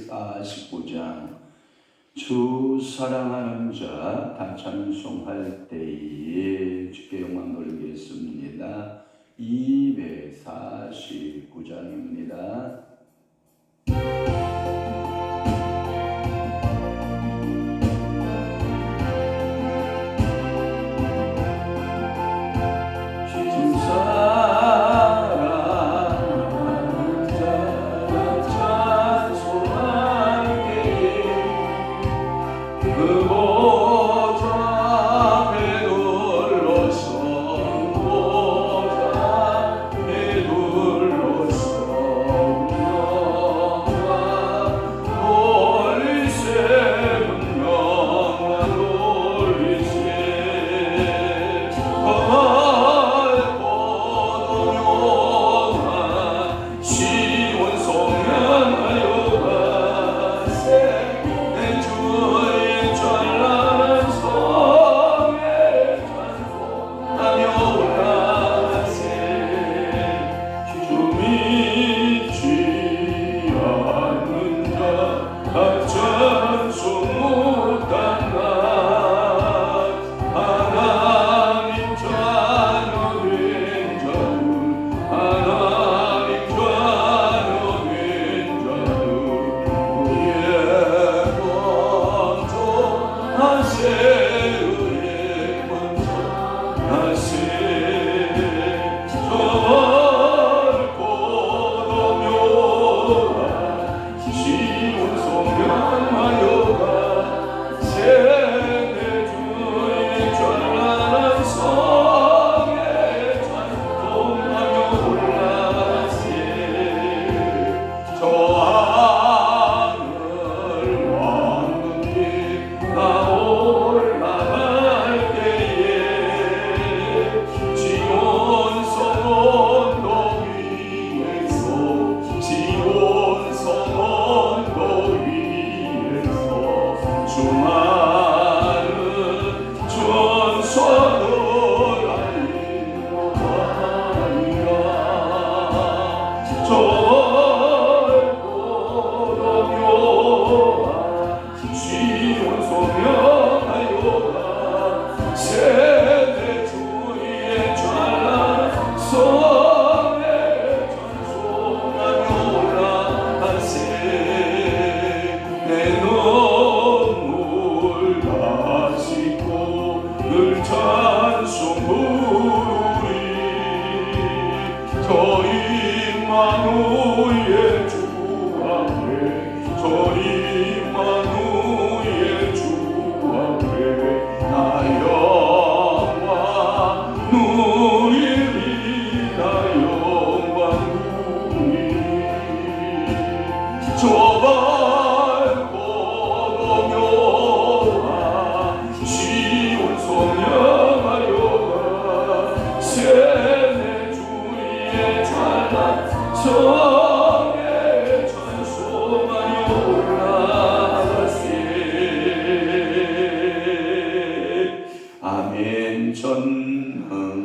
49장 주 사랑하는 자 다 찬송할 때에 주께 영광 돌리겠습니다. 249장입니다.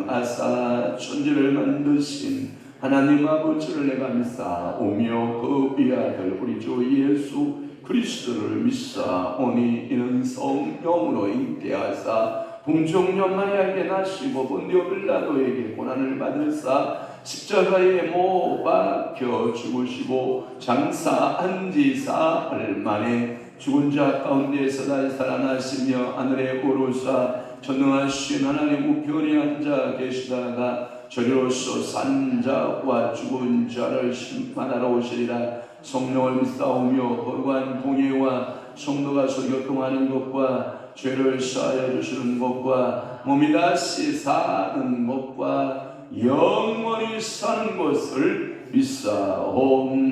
전능하사 천지를 만드신 하나님 아버지를 내가 믿사오며 그 위아들 우리 주 예수 그리스도를 믿사오니 이는 성령으로 잉태하사 동정녀 마리아에게 나시고 본디오 빌라도에게 고난을 받으사 십자가에 못 박혀 죽으시고 장사한 지 사흘 만에 죽은 자 가운데서 다시 살아나시며 하늘에 오르사 전능하신 하나님 우편에 앉아 계시다가 저리로서 산 자와 죽은 자를 심판하러 오시리라. 성령을 믿사오며 거룩한 공예와 성도가 교통하는 것과 죄를 사하여 주시는 것과 몸이 다시 사는 것과 영원히 사는 것을 믿사옵나이다.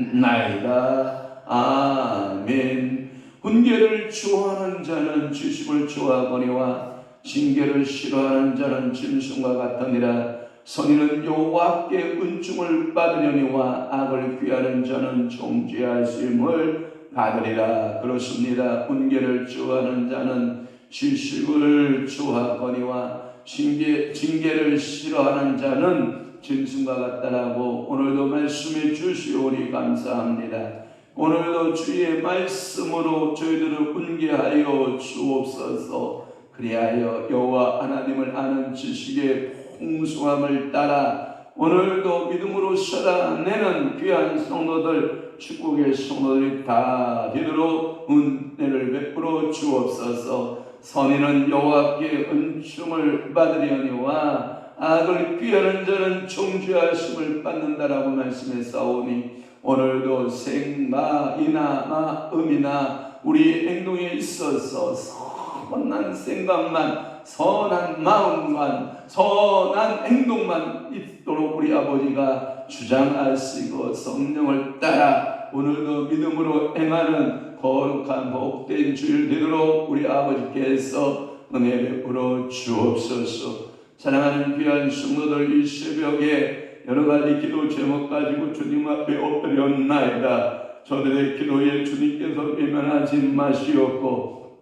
아멘. 훈계를 좋아하는 자는 지식을 좋아하거니와 징계를 싫어하는 자는 짐승과 같으니라. 선인은 여호와께 은총을 받으려니와 악을 귀하는 자는 정죄하심을 받으리라. 그렇습니다. 훈계를 좋아하는 자는 지식을 좋아하거니와 징계를 싫어하는 자는 짐승과 같다라고 오늘도 말씀해 주시오니 감사합니다. 오늘도 주의 말씀으로 저희들을 훈계하여 주옵소서. 그리하여 여호와 하나님을 아는 지식의 풍성함을 따라 오늘도 믿음으로 살아내는 귀한 성도들, 축복의 성도들이 다 되도록 은혜를 베풀어 주옵소서. 선인은 여호와께 은총을 받으려니와 악을 피하는 자는 정죄하심을 받는다라고 말씀했사오니 오늘도 생마, 이나, 마음이나 우리 행동에 있어서 선한 생각만, 선한 마음만, 선한 행동만 있도록 우리 아버지가 주장하시고 성령을 따라 오늘도 믿음으로 행하는 거룩한 복된 주일 되도록 우리 아버지께서 은혜 베풀어 주옵소서. 사랑하는 귀한 성도들, 이 새벽에 여러가지 기도 제목 가지고 주님 앞에 엎드렸나이다. 저들의 기도에 주님께서 외면하지 마시옵고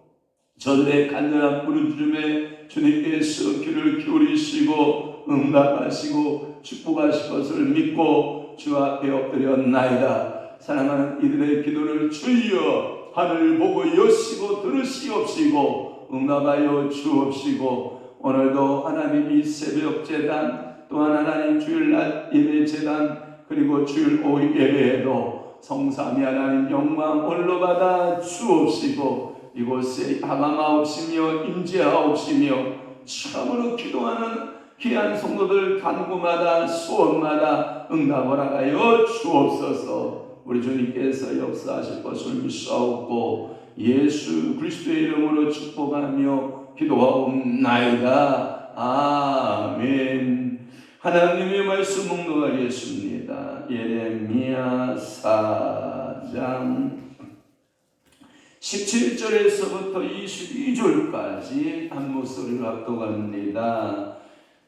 저들의 간절한 부르짖음에 주님께서 귀를 기울이시고 응답하시고 축복하실 것을 믿고 주 앞에 엎드렸나이다. 사랑하는 이들의 기도를 주여 하늘 보고 여시고 들으시옵시고 응답하여 주옵시고 오늘도 하나님 이 새벽 제단 또한 하나님 주일날 예배 제단 그리고 주일 오후 예배에도 성삼위 하나님 영광 올로 받아 주옵시고 이곳에 하강하옵시며 임재하옵시며 참으로 기도하는 귀한 성도들 간구마다 소원마다 응답을 하여 주옵소서. 우리 주님께서 역사하실 것을 믿사옵고 예수 그리스도의 이름으로 축복하며 기도하옵나이다. 아멘. 하나님의 말씀 묵묵하겠습니다. 예레미야 4장 17절에서부터 22절까지 한 목소리로 합독합니다.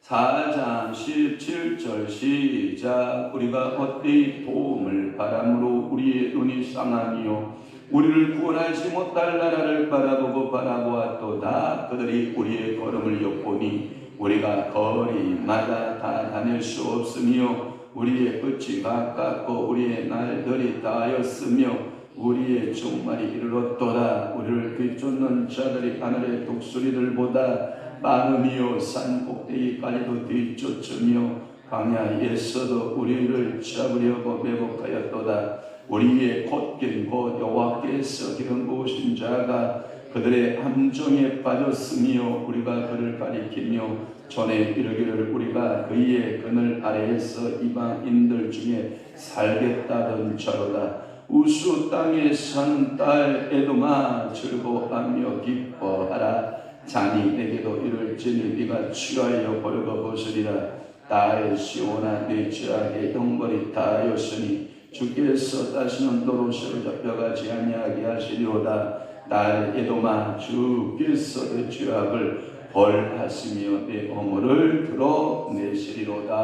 4장 17절 시작. 우리가 어디 도움을 바람으로 우리의 눈이 상하며 우리를 구원하지 못할 나라를 바라보았도다. 그들이 우리의 걸음을 엿보니 우리가 거리마다 다 다닐 수 없으며 우리의 끝이 가깝고 우리의 날들이 다하였으며 우리의 종말이 이르렀도다. 우리를 뒤쫓는 자들이 하늘의 독수리들보다 많으며 산 꼭대기까지도 뒤쫓으며 광야에서도 우리를 잡으려고 매복하였도다. 우리의 곧 여호와께서 기름 부으신 자가 그들의 함정에 빠졌으며 우리가 그를 가리키며 전에 이르기를 우리가 그의 그늘 아래에서 이방인들 중에 살겠다던 자로다. 우수 땅에 사는 딸 에돔아 즐거워하며 기뻐하라. 잔이 내게도 이룰지니 네가 취하여 벌거벗으리라. 딸 시온아 네 죄악의 형벌이 다하였으니 주께서 다시는 노릇으로 잡혀가지 아니하게 하시리로다. 딸 에돔아 주께서 내 죄악을 벌하시며 내 허물을 드러내시리로다.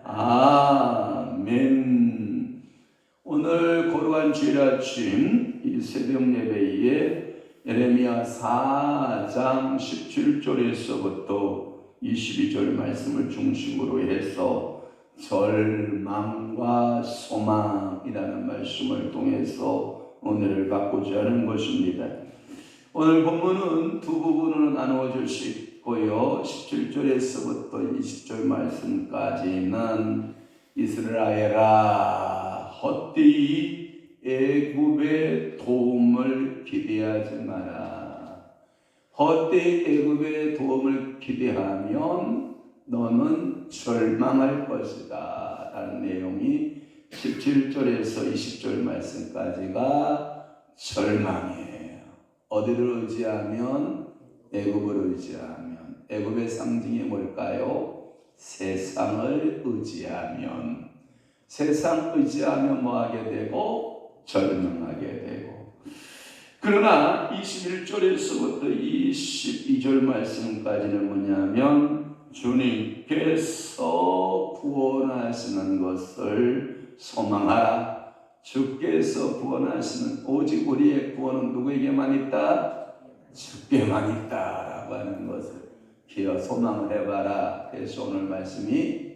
아멘. 오늘 거룩한 주일 아침 이 새벽 예배에 예레미야 4장 17절에서부터 22절 말씀을 중심으로 해서 절망과 소망이라는 말씀을 통해서 오늘을 바꾸자 하는 것입니다. 오늘 본문은 두 부분으로 나누어질 수 있고요. 17절에서부터 20절 말씀까지는 이스라엘아 헛되이 애굽의 도움을 기대하지 마라. 헛되이 애굽의 도움을 기대하면 너는 절망할 것이다 라는 내용이 17절에서 20절 말씀까지가 절망이에요. 어디를 의지하면? 애굽을 의지하면. 애굽의 상징이 뭘까요? 세상을 의지하면. 세상 의지하면 뭐하게 되고? 절망하게 되고. 그러나 21절에서부터 22절 말씀까지는 뭐냐면 주님께서 구원하시는 것을 소망하라. 주께서 구원하시는 오직 우리의 구원은 누구에게만 있다? 주께만 있다라고 하는 것을 기어 소망을 해봐라. 그래서 오늘 말씀이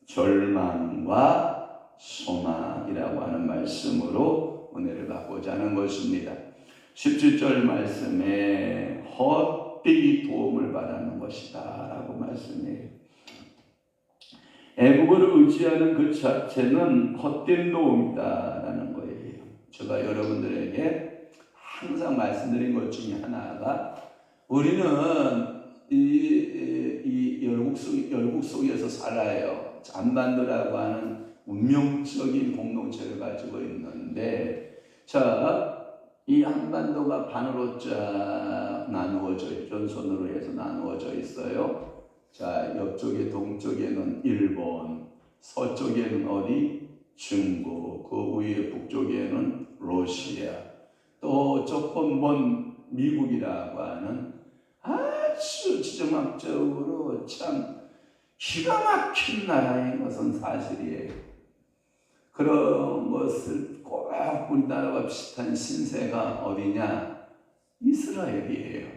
절망과 소망이라고 하는 말씀으로 은혜를 받고자 하는 것입니다. 17절 말씀에 헛되이 도움을 바라는 것이다 라고 말씀해요. 애국어를 의지하는 그 자체는 헛된 도움이다 라는 거예요. 제가 여러분들에게 항상 말씀드린 것 중에 하나가, 우리는 이 열국 속에서 살아요. 한반도라고 하는 운명적인 공동체를 가지고 있는데, 이 한반도가 반으로 쫙 나누어져 있죠. 전선으로 해서 나누어져 있어요. 옆쪽에 동쪽에는 일본, 서쪽에는 어디? 중국, 그 위에 북쪽에는 러시아, 또 조금 먼 미국이라고 하는 아주 지정학적으로 참 기가 막힌 나라인 것은 사실이에요. 그런 것을 꼭 우리나라와 비슷한 신세가 어디냐? 이스라엘이에요.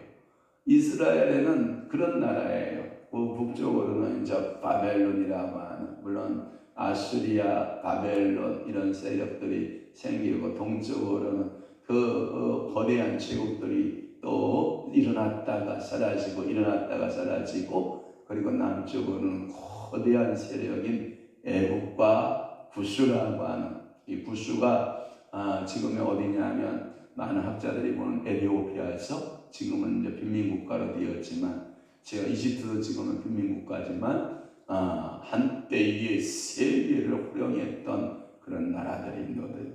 이스라엘에는 그런 나라예요. 북쪽으로는 이제 바벨론이라고 하는, 물론 아수리아, 바벨론 이런 세력들이 생기고, 동쪽으로는 그 거대한 제국들이 또 일어났다가 사라지고 일어났다가 사라지고, 그리고 남쪽으로는 거대한 세력인 애국과 구슈라고 하는, 이 구슈가 지금의 어디냐면 많은 학자들이 보는 에티오피아에서 지금은 이제 빈민국가로 되었지만, 제가 이집트도 지금은 빈민국가지만 한때의 세계를 호령했던 그런 나라들이거든요.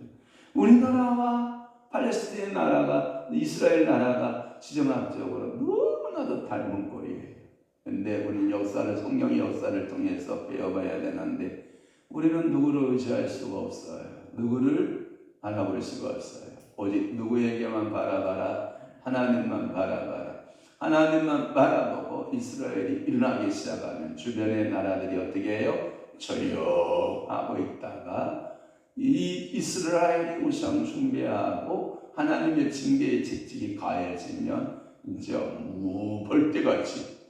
우리나라와 팔레스타인 나라가, 이스라엘 나라가 지정학적으로 너무나도 닮은 꼴이에요. 근데 우리는 역사를, 성경의 역사를 통해서 배워봐야 되는데, 우리는 누구를 의지할 수가 없어요. 누구를 알아볼 수가 없어요. 오직 누구에게만 바라봐라? 하나님만 바라봐라. 하나님만 바라보고 이스라엘이 일어나기 시작하면 주변의 나라들이 어떻게 해요? 조용하고 있다가 이 이스라엘이 우상 숭배하고 하나님의 징계의 직직이 가해지면 이제 벌떼같이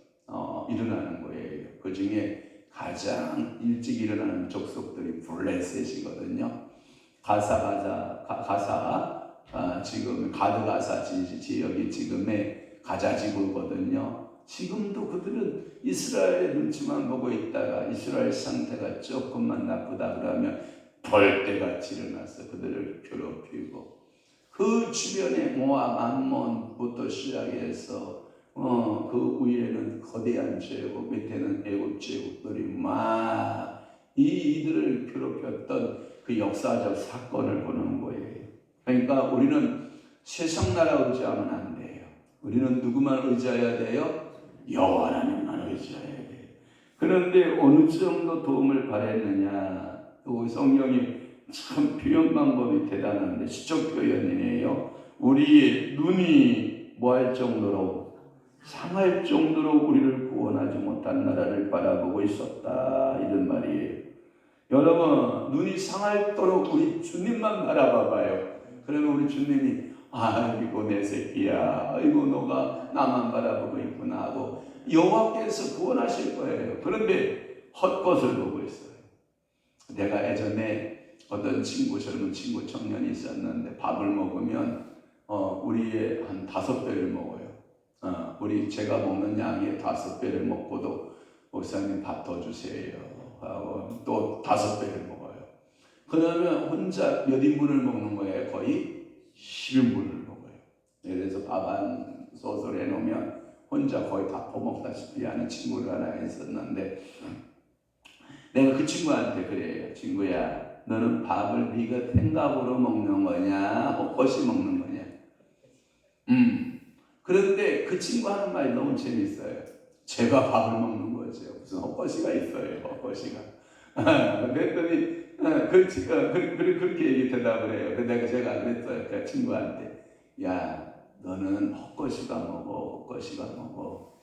일어나는 거예요. 그 중에 가장 일찍 일어나는 족속들이 블레셋이거든요. 지금 가드가사 지역이 지금의 가자 지구거든요. 지금도 그들은 이스라엘의 눈치만 보고 있다가 이스라엘 상태가 조금만 나쁘다 그러면 벌떼같이 일어나서 그들을 괴롭히고, 그 주변에 모압, 암몬부터 시작해서 그 위에는 거대한 제국, 밑에는 애국 제국들이 막 이들을 괴롭혔던 그 역사적 사건을 보는 거예요. 그러니까 우리는 세상 나라 의지하면 안 돼요. 우리는 누구만 의지해야 돼요? 여호와 하나님만 의지해야 돼요. 그런데 어느 정도 도움을 바랬느냐? 또 성경이 참 표현 방법이 대단한데, 시적 표현이에요. 우리의 눈이 뭐할 정도로, 상할 정도로 우리를 구원하지 못한 나라를 바라보고 있었다, 이런 말이에요. 여러분, 눈이 상할도록 우리 주님만 바라봐봐요. 그러면 우리 주님이 아이고 내 새끼야, 아이고 너가 나만 바라보고 있구나 하고 여호와께서 구원하실 거예요. 그런데 헛것을 보고 있어요. 내가 예전에 어떤 젊은 친구 청년이 있었는데, 밥을 먹으면 우리의 한 5배를 먹어요. 제가 먹는 양의 5배를 먹고도 목사님 밥 더 주세요 하고 또 5배를 먹어요. 그러면 혼자 몇 인분을 먹는 거예요? 거의 10인분을 먹어요. 그래서 밥 한 솥을 해놓으면 혼자 거의 다 퍼먹다시피 하는 친구가 하나 있었는데, 내가 그 친구한테 그래요. 친구야, 너는 밥을 네가 생각으로 먹는 거냐, 헛것이 먹는 거냐? 그런데 그 친구 하는 말이 너무 재밌어요. 제가 밥을 먹는 거죠. 무슨 헛것이가 있어요, 헛것이가. 그랬더니 그렇게 얘기 대답을 해요. 근데 제가 그랬어요. 그 친구한테, 야, 너는 헛것이가 먹어, 헛것이가 먹어.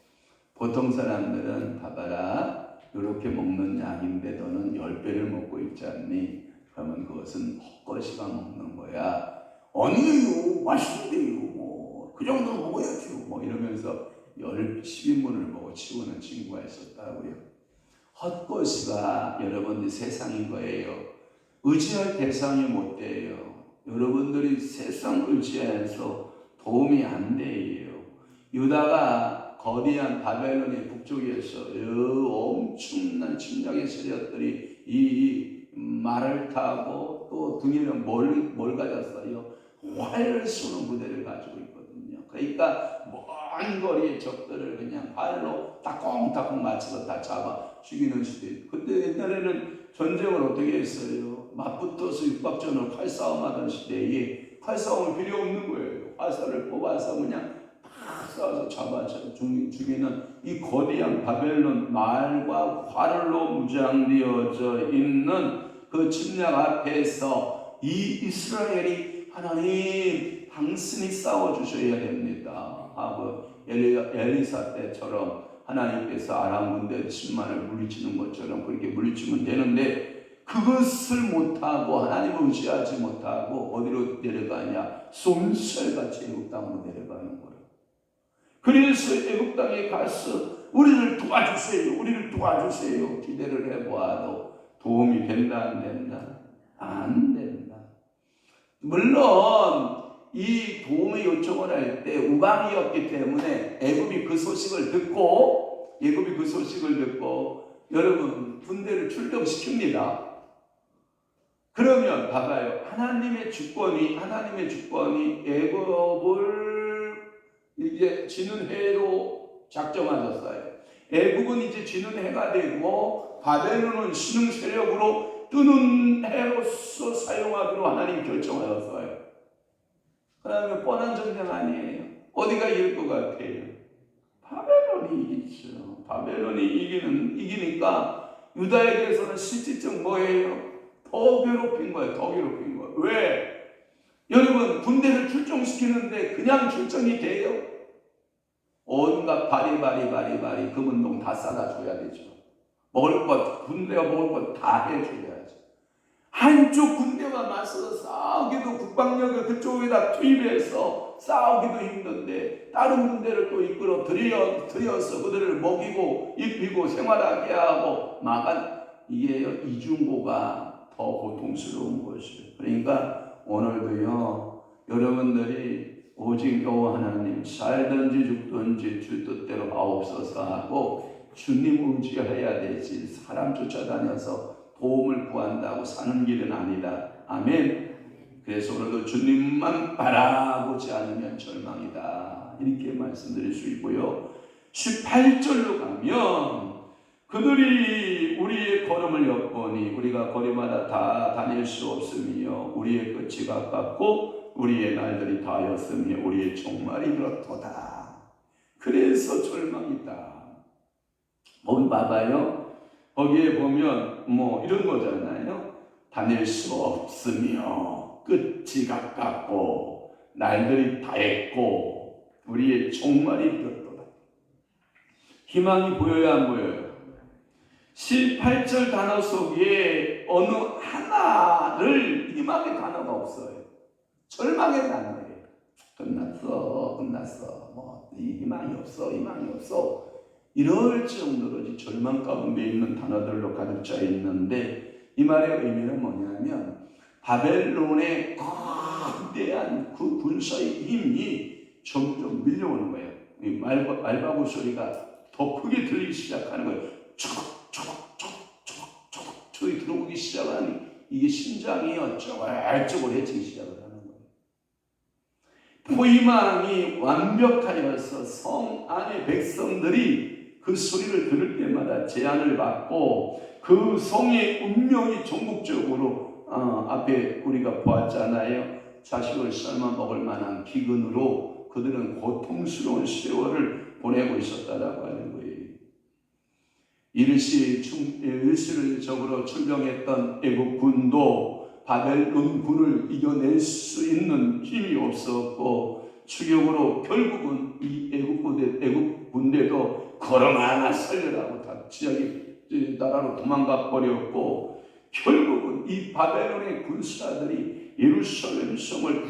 보통 사람들은 봐봐라, 이렇게 먹는 양인데 너는 10배를 먹고 있지 않니? 그러면 그것은 헛것이가 먹는 거야. 아니에요, 맛있는데요, 그 정도는 먹어야죠, 이러면서 10인분을 먹어 치우는 친구가 있었다고요. 헛것이가 여러분 세상인 거예요. 의지할 대상이 못 돼요. 여러분들이 세상 의지해서 도움이 안 돼요. 유다가 거대한 바벨론의 북쪽에서 엄청난 침략의 세력들이 이 말을 타고 또 등에는 뭘 가졌어요? 활을 쏘는 부대를 가지고 있거든요. 그러니까 먼 거리의 적들을 그냥 활로 따꽁따꽁 맞춰서 다 잡아 죽이는 시대. 그때 옛날에는 전쟁을 어떻게 했어요? 맞붙어서 육박전을 칼싸움하던 시대에 칼싸움은 필요 없는 거예요. 화살을 뽑아서 그냥 팍 쏴서 잡아 죽이는 이 거대한 바벨론 말과 활로 무장되어져 있는 그 침략 앞에서 이 이스라엘이 하나님 당신이 싸워주셔야 됩니다 하고 엘리사 때처럼 하나님께서 아람 군대 10만을 물리치는 것처럼 그렇게 물리치면 되는데 그것을 못하고 하나님을 의지하지 못하고 어디로 내려가냐? 솜살같이 애국 땅으로 내려가는 거예요. 그래서 애국 땅에 가서 우리를 도와주세요, 우리를 도와주세요 기대를 해보아도 도움이 된다 안 된다? 안 된다. 물론 이 도움의 요청을 할 때 우방이었기 때문에 애굽이 그 소식을 듣고 여러분 군대를 출동시킵니다. 그러면 봐봐요. 하나님의 주권이 애굽을 이제 지는 해로 작정하셨어요. 애굽은 이제 지는 해가 되고 바벨론은 신흥 세력으로 뜨는 해로서 사용하기로 하나님 결정하셨어요. 그러면 뻔한 전쟁 아니에요. 어디가 이길 것 같아요? 바벨론이 이기죠. 바벨론이 이기니까 유다에게서는 실질적 뭐예요? 더 괴롭힌 거예요. 왜? 여러분 군대를 출정시키는데 그냥 출정이 돼요? 온갖 바리바리 금은동 다 싸다 줘야 되죠. 군대가 먹을 것 다 해줘야죠. 한쪽 군대가 맞서서 싸우기도 국방력을 그쪽에다 투입해서 싸우기도 힘든데 다른 군대를 또 이끌어 들여서 그들을 먹이고 입히고 생활하게 하고 이게 이중고가 더 고통스러운 것이에요. 그러니까 오늘도요 여러분들이 오직 여호와 하나님 살든지 죽든지 주 뜻대로 하옵소서 하고 주님 의지해야 되지 사람 쫓아다녀서 도움을 구한다고 사는 길은 아니다. 아멘. 그래서 오늘도 주님만 바라보지 않으면 절망이다. 이렇게 말씀드릴 수 있고요. 18절로 가면 그들이 우리의 걸음을 엿보니 우리가 거리마다 다 다닐 수 없으며 우리의 끝이 가깝고 우리의 날들이 다였으며 우리의 종말이 그렇도다. 그래서 절망이다. 거기 봐봐요. 거기에 보면 이런 거잖아요. 다닐 수 없으며 끝이 가깝고 날들이 다했고 우리의 종말이 그렇도다. 희망이 보여야 안 보여요? 18절 단어 속에 어느 하나를 희망의 단어가 없어요. 절망의 단어예요. 끝났어. 희망이 없어. 이럴 정도로 절망 가운데 있는 단어들로 가득 차 있는데 이 말의 의미는 뭐냐면 바벨론의 거대한 그 군사의 힘이 점점 밀려오는 거예요. 이 말바구 소리가 더 크게 들리기 시작하는 거예요. 저기 들어오기 시작하니 이게 심장이요 쩌글쩌글해지기 시작을 하는 거예요. 포위망이 완벽하여서 성 안의 백성들이 그 소리를 들을 때마다 제한을 받고 그 성의 운명이 전국적으로 앞에 우리가 보았잖아요. 자식을 삶아 먹을 만한 기근으로 그들은 고통스러운 세월을 보내고 있었다라고 하는 거예요. 일시적으로 출병했던 애국 군도 바벨론 군을 이겨낼 수 있는 힘이 없었고 추격으로 결국은 이 애국 군대도 걸음 하나 살려라고 다 지역의 나라로 도망가 버렸고 결국은 이 바벨론의 군사들이 예루살렘 성을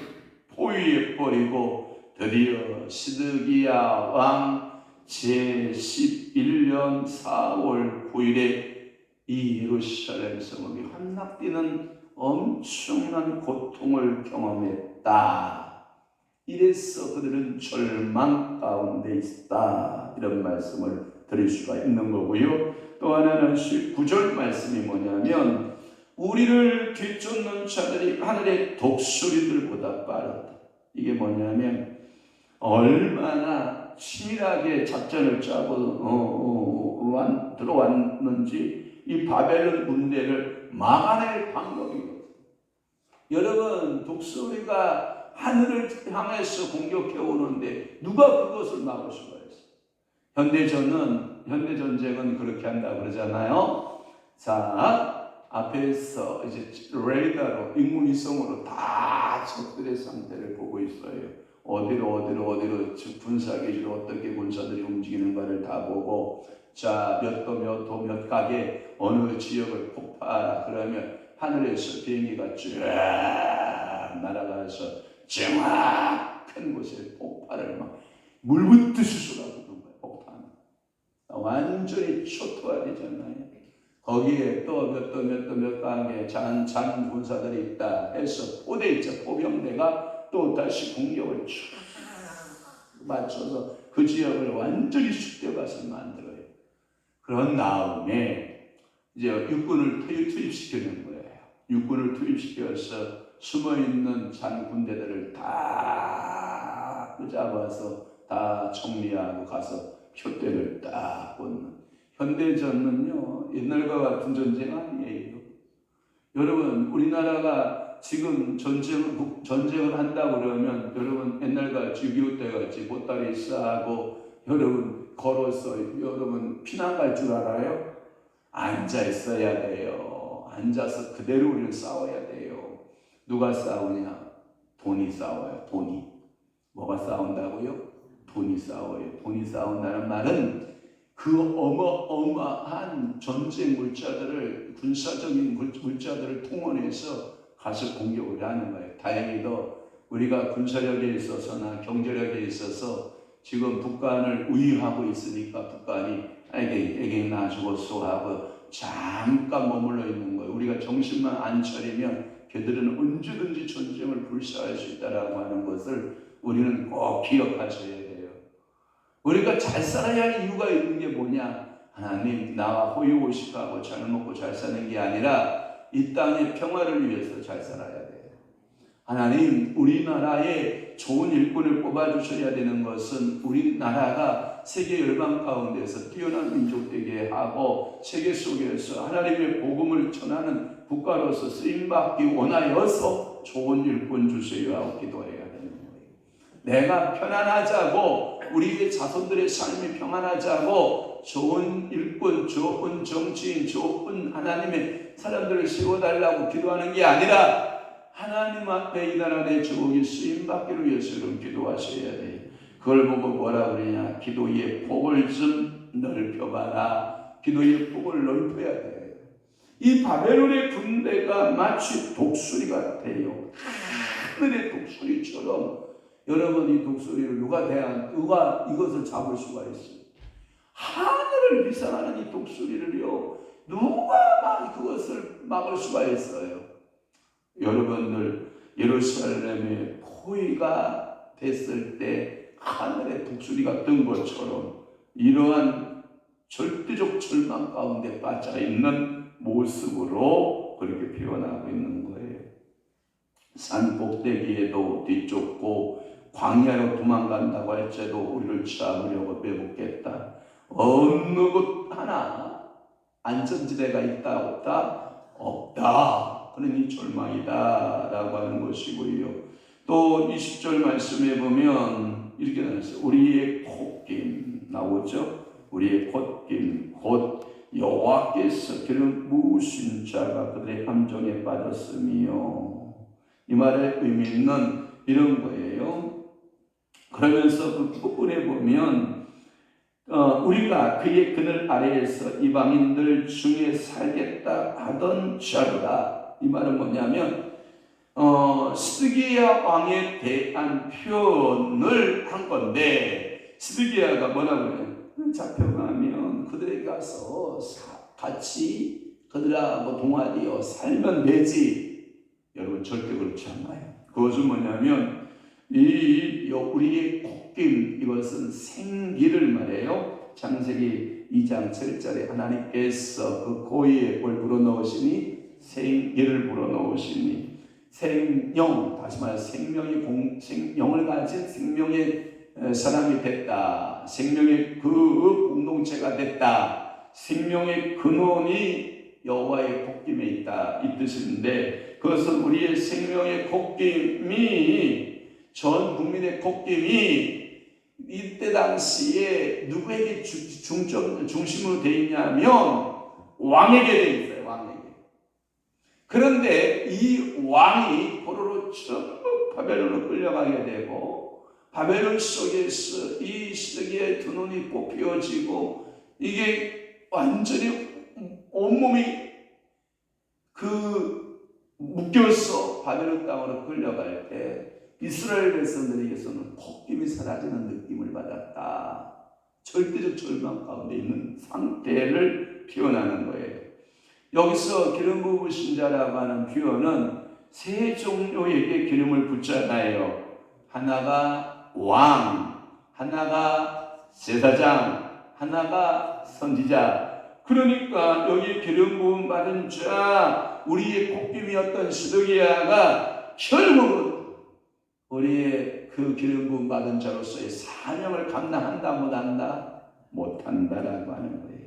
포위해 버리고 드디어 시드기야 왕 제11년 4월 9일에 이 예루살렘 성읍이 함락되는 엄청난 고통을 경험했다. 이래서 그들은 절망 가운데 있다. 이런 말씀을 드릴 수가 있는 거고요. 또 하나는 19절 말씀이 뭐냐면 우리를 뒤쫓는 자들이 하늘의 독수리들보다 빠르다. 이게 뭐냐면 얼마나 치밀하게 작전을 짜고 들어왔는지 이 바벨론 군대를 막아낼 방법이거든요. 여러분, 독수리가 하늘을 향해서 공격해 오는데 누가 그것을 막을 수가 있어요? 현대전쟁은 그렇게 한다고 그러잖아요. 자, 앞에서 이제 레이더로, 인공위성으로 다 적들의 상태를 보고 있어요. 어디로 군사기지로 어떻게 군사들이 움직이는가를 다 보고, 자, 몇 각에 어느 지역을 폭파하라 그러면 하늘에서 비행기가 쫙 날아가서 정확한 곳에 폭발을 막 물붓듯이 쏟아부는 거예요. 폭탄 완전히 초토화되잖아요. 거기에 또 몇 단계 잔 군사들이 있다 해서 포대 있죠. 포병대가 또 다시 공격을 쫙 맞춰서 그 지역을 완전히 쑥대밭을 만들어요. 그런 다음에 이제 육군을 투입시키는 거예요. 육군을 투입시켜서 숨어있는 잔 군대들을 다 잡아서 다 정리하고 가서 표대를 딱 꽂는. 현대전은요, 옛날과 같은 전쟁 아니에요. 여러분, 우리나라가 지금 전쟁을 한다고 그러면 여러분 옛날같이 6.25 때같이 보따리 싸고 여러분 걸어서 여러분 피난 갈 줄 알아요? 앉아 있어야 돼요. 앉아서 그대로 우리는 싸워야 돼요. 누가 싸우냐? 돈이 싸워요. 돈이. 뭐가 싸운다고요? 돈이 싸워요. 돈이 싸운다는 말은 그 어마어마한 전쟁 물자들을, 군사적인 물자들을 동원해서 가서 공격을 하는 거예요. 다행히도 우리가 군사력에 있어서나 경제력에 있어서 지금 북한을 우위하고 있으니까 북한이 에게 놔주고소 하고 잠깐 머물러 있는 거예요. 우리가 정신만 안 차리면 걔들은 언제든지 전쟁을 불사할 수 있다라고 하는 것을 우리는 꼭 기억하셔야 돼요. 우리가 잘 살아야 할 이유가 있는 게 뭐냐? 하나님, 나와 호의호식하고 잘 먹고 잘 사는 게 아니라 이 땅의 평화를 위해서 잘 살아야 돼요. 하나님, 우리나라에 좋은 일꾼을 뽑아주셔야 되는 것은 우리나라가 세계 열방 가운데서 뛰어난 민족 되게 하고 세계 속에서 하나님의 복음을 전하는 국가로서 쓰임받기 원하여서 좋은 일꾼 주세요 하고 기도해야 되는 거예요. 내가 편안하자고, 우리의 자손들의 삶이 평안하자고 좋은 일꾼, 좋은 정치인, 좋은 하나님의 사람들을 세워달라고 기도하는 게 아니라 하나님 앞에 이 나라의 조국이 쓰임받기를 위해서 여러분 기도하셔야 돼요. 그걸 보고 뭐라 그러냐? 기도의 폭을 좀 넓혀봐라. 기도의 폭을 넓혀야 돼요. 이 바벨론의 군대가 마치 독수리 같아요. 하늘의 독수리처럼. 여러분, 이 독수리를 누가 이것을 잡을 수가 있어요? 하늘을 비상하는 이 독수리를요, 누가 그것을 막을 수가 있어요? 여러분들, 예루살렘의 포위가 됐을 때 하늘의 독수리가 뜬 것처럼 이러한 절대적 절망 가운데 빠져 있는 모습으로 그렇게 표현하고 있는 거예요. 산 꼭대기에도 뒤쫓고 광야로 도망간다고 할지라도 우리를 잡으려고 빼먹겠다. 어느 곳 하나 안전지대가 있다 없다? 없다. 그러니 절망이다 라고 하는 것이고요. 또 20절 말씀에 보면 이렇게 나왔어요. 우리의 콧김 나오죠. 우리의 콧김 곧 여호와께서 기름 부으신 자가 그들의 함정에 빠졌으며, 이 말의 의미는 이런 거예요. 그러면서 그 부분에 보면 우리가 그의 그늘 아래에서 이방인들 중에 살겠다 하던 자로다. 이 말은 뭐냐면 시드기야 왕에 대한 표현을 한 건데, 시드기야가 뭐라고 그래요? 잡혀가면 그들에게 가서 같이 그들하고 동아리요 살면 되지. 여러분 절대 그렇지 않아요. 그것은 뭐냐면 우리의 콧김, 이것은 생기를 말해요. 창세기 2장 7절에 하나님께서 그 고의에 뭘 불어넣으시니 생기를 불어넣으시니 생명, 다시 말해 생명을 가진 생명의 사람이 됐다. 생명의 그 공동체가 됐다. 생명의 근원이 여호와의 콧김에 있다, 이 뜻인데, 그것은 우리의 생명의 콧김이, 전 국민의 콧김이 이때 당시에 누구에게 중심으로 되어 있냐면 왕에게 되어 있어요. 왕에게. 그런데 이 왕이 포로로 전부 바벨론으로 끌려가게 되고, 바벨론 속에서 이 시드기의 두 눈이 뽑혀지고, 이게 완전히 온몸이 묶여서 바벨론 땅으로 끌려갈 때 이스라엘 백성들에게서는 콧김이 사라지는 느낌을 받았다. 절대적 절망 가운데 있는 상태를 표현하는 거예요. 여기서 기름 부으신 자라고 하는 표현은 세 종류에게 기름을 붓잖아요. 하나가 왕, 하나가 제사장, 하나가 선지자. 그러니까 여기 기름 부음 받은 자, 우리의 콧김이었던 시드기야가 결국은 우리의 그 기름 부음 받은 자로서의 사명을 감당한다 못한다? 못한다라고 하는 거예요.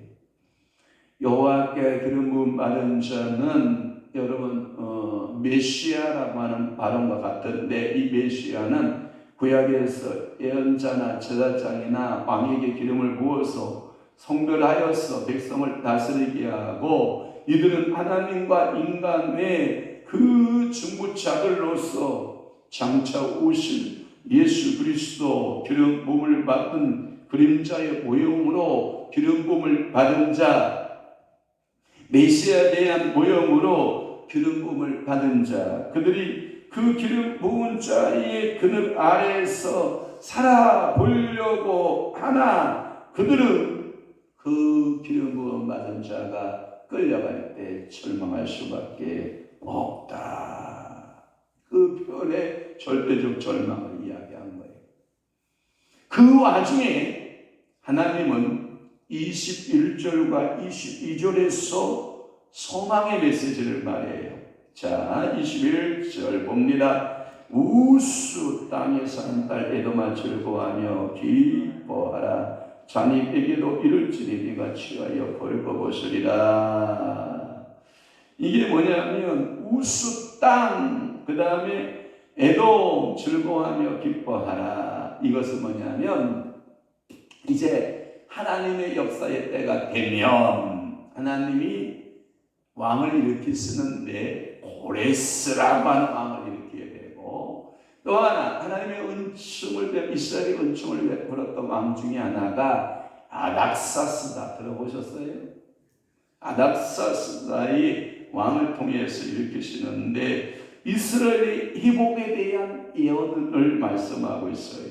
여호와께 기름 부음 받은 자는 여러분 메시아라고 하는 발언과 같은데, 이 메시아는 구약에서 예언자나 제사장이나 왕에게 기름을 부어서 성별하여서 백성을 다스리게 하고, 이들은 하나님과 인간의 그 중보자들로서 장차 오실 예수 그리스도 기름 부음을 받은 그림자의 모형으로 기름 부음을 받은 자, 메시아에 대한 모형으로 기름 부음을 받은 자, 그들이 그 기름 부은 자의 그늘 아래에서 살아보려고 하나, 그들은 그 기름 부음 받은 자가 끌려갈 때 절망할 수밖에 없다. 그 표현의 절대적 절망을 이야기한 거예요. 그 와중에 하나님은 21절과 22절에서 소망의 메시지를 말해요. 자, 21절 봅니다. 우수 땅에 사는 딸 에돔아 즐거워하며 기뻐하라. 자니에게도 이를지니 네가 취하여 벌거벗으리라. 이게 뭐냐면 우수 땅, 그 다음에 에돔 즐거워하며 기뻐하라. 이것은 뭐냐면 이제 하나님의 역사의 때가 되면 하나님이 왕을 일으키시는데 고레스라고 하는 왕을 일으키게 되고, 또 하나 하나님의 이스라엘의 은총을 베풀었던 왕 중에 하나가 아닥사스다. 들어보셨어요? 아닥사스다의 왕을 통해서 일으키시는데 이스라엘의 회복에 대한 예언을 말씀하고 있어요.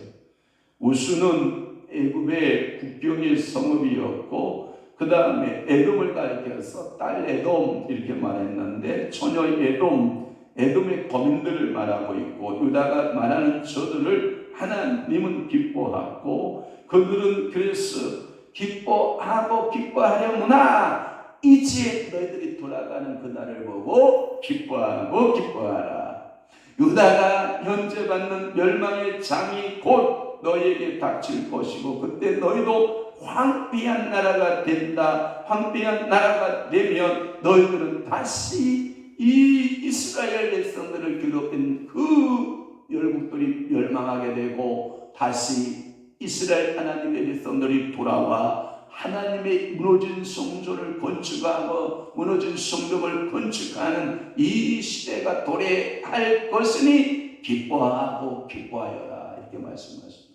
우수는 애굽의 국경의 성읍이었고, 그 다음에 에돔을 가리켜서 딸 에돔 이렇게 말했는데, 처녀 에돔의 거민들을 말하고 있고, 유다가 말하는 저들을 하나님은 기뻐하고, 그들은 그래서 기뻐하려무나 이제 너희들이 돌아가는 그날을 보고 기뻐하라. 유다가 현재 받는 멸망의 장이 곧 너희에게 닥칠 것이고, 그때 너희도 황폐한 나라가 된다. 황폐한 나라가 되면 너희들은 다시 이 이스라엘 백성들을 괴롭힌 그 열국들이 멸망하게 되고, 다시 이스라엘 하나님의 백성들이 돌아와 하나님의 무너진 성전을 건축하고 무너진 성벽을 건축하는 이 시대가 도래할 것이니 기뻐하여라, 이렇게 말씀하십니다.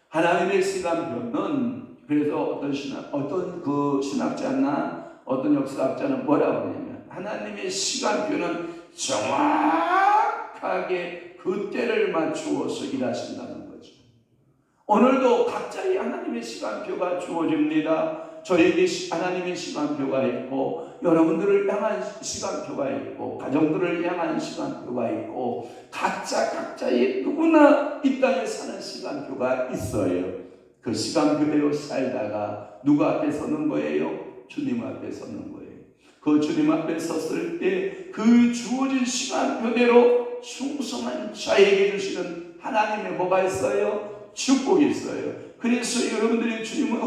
하나님의 시간표는, 그래서 어떤 신학자나 어떤 역사학자는 뭐라고 하냐면, 하나님의 시간표는 정확하게 그 때를 맞추어서 일하신다는 거죠. 오늘도 각자의 하나님의 시간표가 주어집니다. 저에게 하나님의 시간표가 있고, 여러분들을 향한 시간표가 있고, 가정들을 향한 시간표가 있고, 각자의 누구나 이 땅에 사는 시간표가 있어요. 그 시간표대로 살다가 누구 앞에 서는 거예요? 주님 앞에 서는 거예요. 그 주님 앞에 섰을 때 그 주어진 시간표대로 충성한 자에게 주시는 하나님의 뭐가 있어요? 축복이 있어요. 그래서 여러분들이 주님을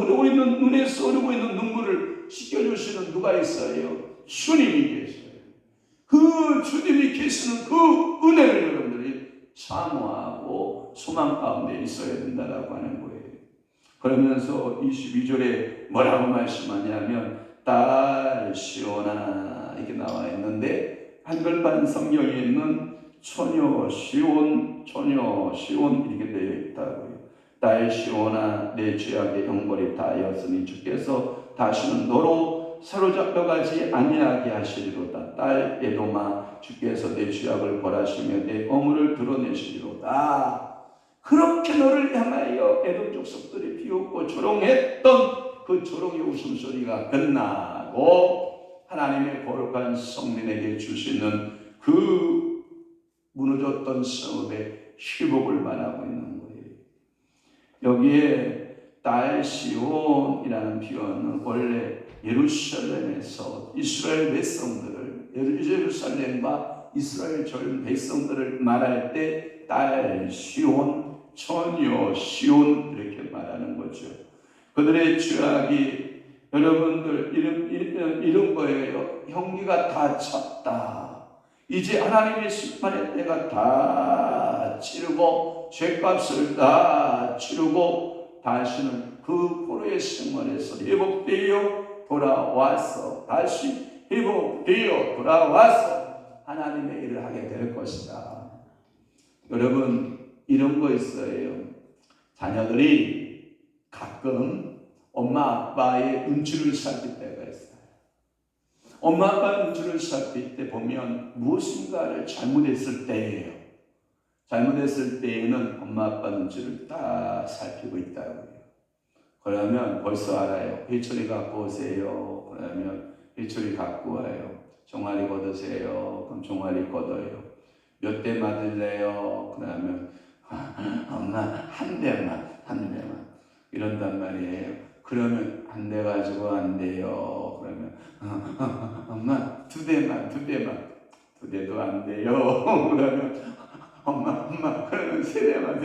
눈에서 흐르고 있는 눈물을 씻겨주시는 누가 있어요? 주님이 계셔요. 그 주님이 계시는 그 은혜를 여러분들이 사모하고 소망 가운데 있어야 된다라고 하는 거예요. 그러면서 22절에 뭐라고 말씀하냐면 딸 시온아 이렇게 나와 있는데, 한글판 성경에 있는 처녀 시온 이렇게 되어 있다고요. 딸 시온아 내 죄악의 형벌이 다하였으니 주께서 다시는 너로 사로잡혀가지 아니하게 하시리로다. 딸 에돔아 주께서 내 죄악을 벌하시며 내 어물을 드러내시리로다. 그렇게 너를 향하여 에돔 족속들이 비웃고 조롱했던 그 조롱의 웃음소리가 끝나고 하나님의 거룩한 성민에게 주시는 그 무너졌던 성읍의 회복을 말하고 있는 거예요. 여기에 딸 시온이라는 표현은 원래 예루살렘에서 이스라엘 백성들을, 예루살렘과 이스라엘 전 백성들을 말할 때 딸 시온, 처녀 시온 이렇게 말하는 거죠. 그들의 죄악이 여러분들 이런 거예요. 형기가 다 찼다. 이제 하나님의 심판의 때가 다 치르고 죄값을 다 치르고 다시는 그 포로의 생활에서 회복되어 돌아와서 다시 회복되어 돌아와서 하나님의 일을 하게 될 것이다. 여러분 이런 거 있어요. 자녀들이 가끔 엄마 아빠의 눈치를 살필 때가 있어요. 엄마 아빠의 눈치를 살필 때 보면 무엇인가를 잘못했을 때예요. 잘못했을 때에는 엄마 아빠 눈치를 딱 살피고 있다고요. 그러면 벌써 알아요. 회초리 갖고 오세요. 그러면 회초리 갖고 와요. 종아리 걷으세요. 그럼 종아리 걷어요. 몇 대 맞을래요? 그러면 엄마 한 대만 이런단 말이에요. 그러면 한 대 가지고 안 돼요. 그러면 엄마 두 대만 두 대도 안 돼요. 그러면 엄마 그러면 세 대만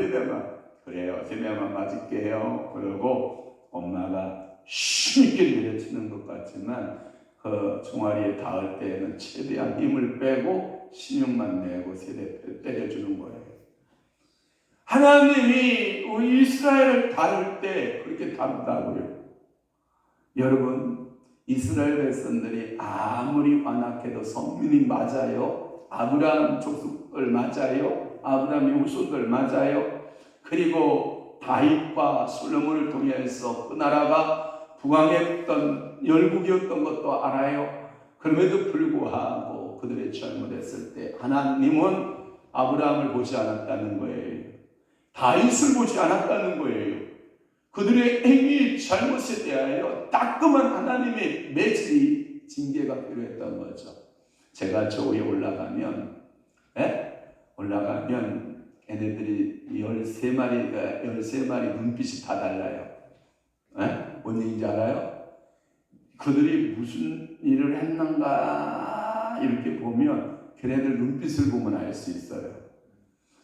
그래요. 세 대만 맞을게요. 그러고 엄마가 힘있게 내려치는 것 같지만 그 종아리에 닿을 때에는 최대한 힘을 빼고 신용만 내고 세 대 때려주는 거예요. 하나님이 우리 이스라엘을 다룰 때 그렇게 다룬다고요. 여러분 이스라엘 백성들이 아무리 완악해도 선민이 맞아요. 아브라함 족속들 맞아요. 아브라함의 후손들 맞아요. 그리고 다윗과 솔로몬을 통해서 그 나라가 부강했던 열국이었던 것도 알아요. 그럼에도 불구하고 그들의 잘못했을 때 하나님은 아브라함을 보지 않았다는 거예요. 다윗을 보지 않았다는 거예요. 그들의 행위 잘못에 대하여 따끔한 하나님의 매질이 징계가 필요했던 거죠. 제가 저 위에 올라가면 얘네들이 13마리 눈빛이 다 달라요. 뭔 얘기인지 알아요? 그들이 무슨 일을 했는가 이렇게 보면 걔네들 눈빛을 보면 알 수 있어요.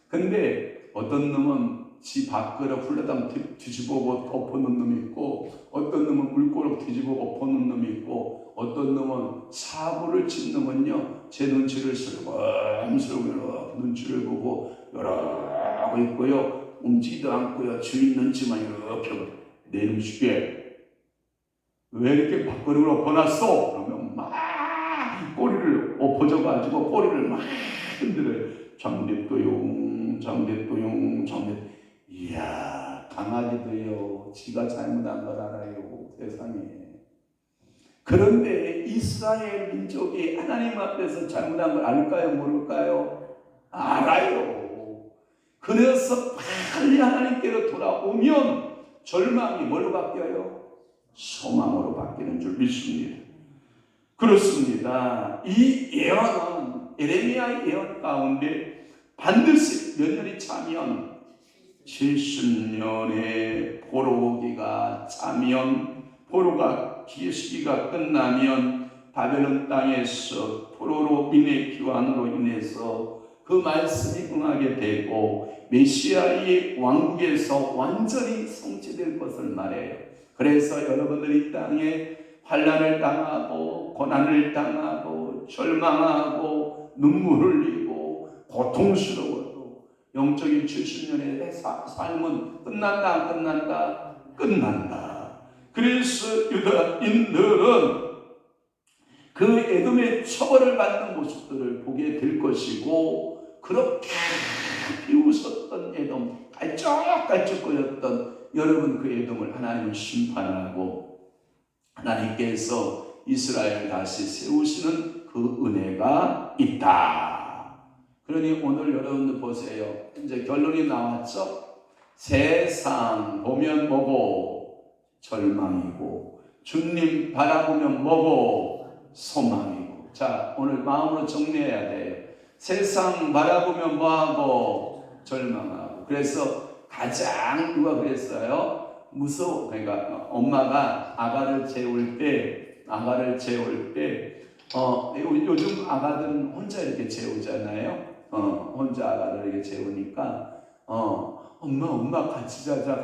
근데 어떤 놈은 지 밥그릇 훌러당 뒤집어 엎어놓은 놈이 있고, 어떤 놈은 물고럭 뒤집어 엎어놓은 놈이 있고, 어떤 놈은 사고를 친 놈은요 제 눈치를 슬금슬금 눈치를 보고 이러고 있고요, 움직이도 않고요, 주인 눈치만 이렇게 내 눈치에 왜 이렇게 밥그릇을 엎어놨어? 그러면 막 꼬리를 엎어져가지고 꼬리를 막 흔들어요. 장대또용. 이야, 강아지도요 지가 잘못한 걸 알아요. 세상에. 그런데 이스라엘 민족이 하나님 앞에서 잘못한 걸 알까요? 모를까요? 알아요. 그래서 빨리 하나님께로 돌아오면 절망이 뭘로 바뀌어요? 소망으로 바뀌는 줄 믿습니다. 그렇습니다. 이 예언은 예레미야의 예언 가운데 반드시 몇 년이 차면 70년의 포로기가 차면 포로가 시기가 끝나면 바벨론 땅에서 포로로 인해 귀환으로 인해서 그 말씀이 응하게 되고 메시아의 왕국에서 완전히 성취될 것을 말해요. 그래서 여러분들이 이 땅에 환난을 당하고 고난을 당하고 절망하고 눈물 흘리고 고통스러워도 영적인 70년의 삶은 끝난다 안 끝난다? 끝난다. 그래서 유다인들은 그 에돔의 처벌을 받는 모습들을 보게 될 것이고 그렇게 비웃었던 에돔, 깔짝깔짝거렸던 여러분 그 에돔을 하나님은 심판하고 하나님께서 이스라엘을 다시 세우시는 그 은혜가 있다. 그러니 오늘 여러분들 보세요. 이제 결론이 나왔죠? 세상 보면 뭐고? 절망이고 주님 바라보면 뭐고? 소망이고. 자, 오늘 마음으로 정리해야 돼요. 세상 바라보면 뭐하고? 절망하고. 그래서 가장 누가 그랬어요? 무서워. 그러니까 엄마가 아가를 재울 때 요즘 아가들은 혼자 이렇게 재우잖아요. 혼자 아가를 이렇게 재우니까 엄마 같이 자자.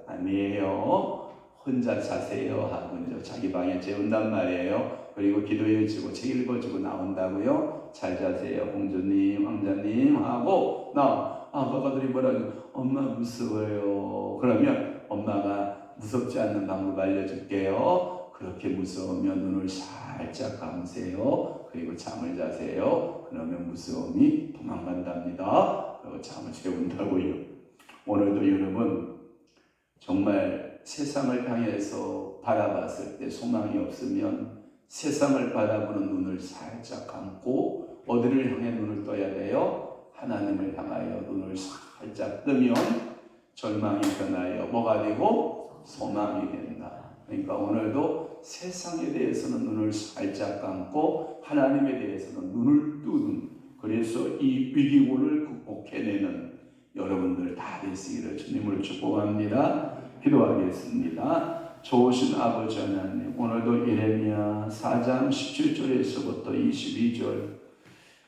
아니에요. 혼자 자세요 하고 이제 자기 방에 재운단 말이에요. 그리고 기도해주고 책 읽어주고 나온다고요. 잘 자세요 공주님 왕자님 하고 아빠들이 뭐라고 엄마 무서워요. 그러면 엄마가 무섭지 않는 방법 알려줄게요. 그렇게 무서우면 눈을 살짝 감으세요. 그리고 잠을 자세요. 그러면 무서움이 도망간답니다. 그리고 잠을 재운다고요. 오늘도 여러분 정말 세상을 향해서 바라봤을 때 소망이 없으면 세상을 바라보는 눈을 살짝 감고 어디를 향해 눈을 떠야 돼요? 하나님을 향하여 눈을 살짝 뜨면 절망이 변하여 뭐가 되고? 소망이 된다. 그러니까 오늘도 세상에 대해서는 눈을 살짝 감고 하나님에 대해서는 눈을 뜨는, 그래서 이 위기고를 극복해내는 여러분들 다 되시기를 주님을 축복합니다. 기도하겠습니다. 좋으신 아버지 하나님, 오늘도 예레미야 4장 17절에서부터 22절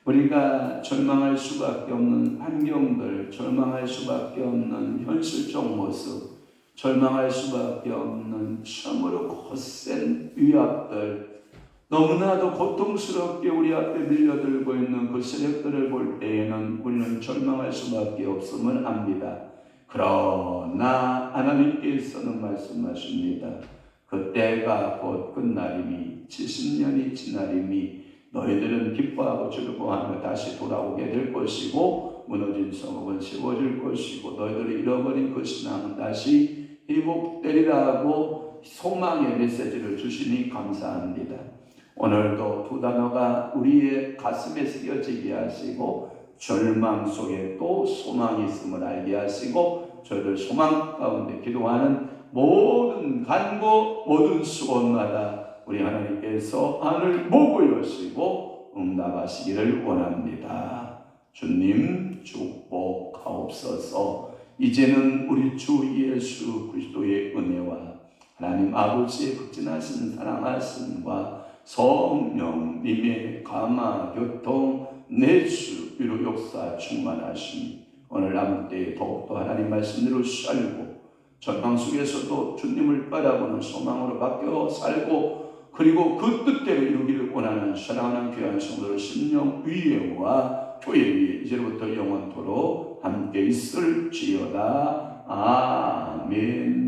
우리가 절망할 수밖에 없는 환경들, 절망할 수밖에 없는 현실적 모습, 절망할 수밖에 없는 참으로 거센 위압들, 너무나도 고통스럽게 우리 앞에 밀려들고 있는 그 세력들을 볼 때에는 우리는 절망할 수밖에 없음을 압니다. 그러나 하나님께서는 말씀하십니다. 그때가 곧 끝날이니 70년이 지날이니 너희들은 기뻐하고 즐거워하며 다시 돌아오게 될 것이고 무너진 성읍은 세워질 것이고 너희들이 잃어버린 그 신앙은 다시 회복되리라고 소망의 메시지를 주시니 감사합니다. 오늘도 두 단어가 우리의 가슴에 새겨지게 하시고 절망 속에 또 소망이 있음을 알게 하시고 저희들 소망 가운데 기도하는 모든 간구 모든 수고마다 우리 하나님께서 하늘 보고 여시고 응답하시기를 원합니다. 주님 축복하옵소서. 이제는 우리 주 예수 그리스도의 은혜와 하나님 아버지의 극진하신 사랑하심과 성령님의 감화 교통 내주 위로 역사 충만하심 오늘 남은 때에 더욱더 하나님 말씀대로 살고 절망 속에서도 주님을 바라보는 소망으로 바뀌어 살고 그리고 그 뜻대로 이루기를 원하는 사랑하는 귀한 성도들 심령 위에와 교회 위에 이제부터 영원토록 함께 있을지어다. 아멘.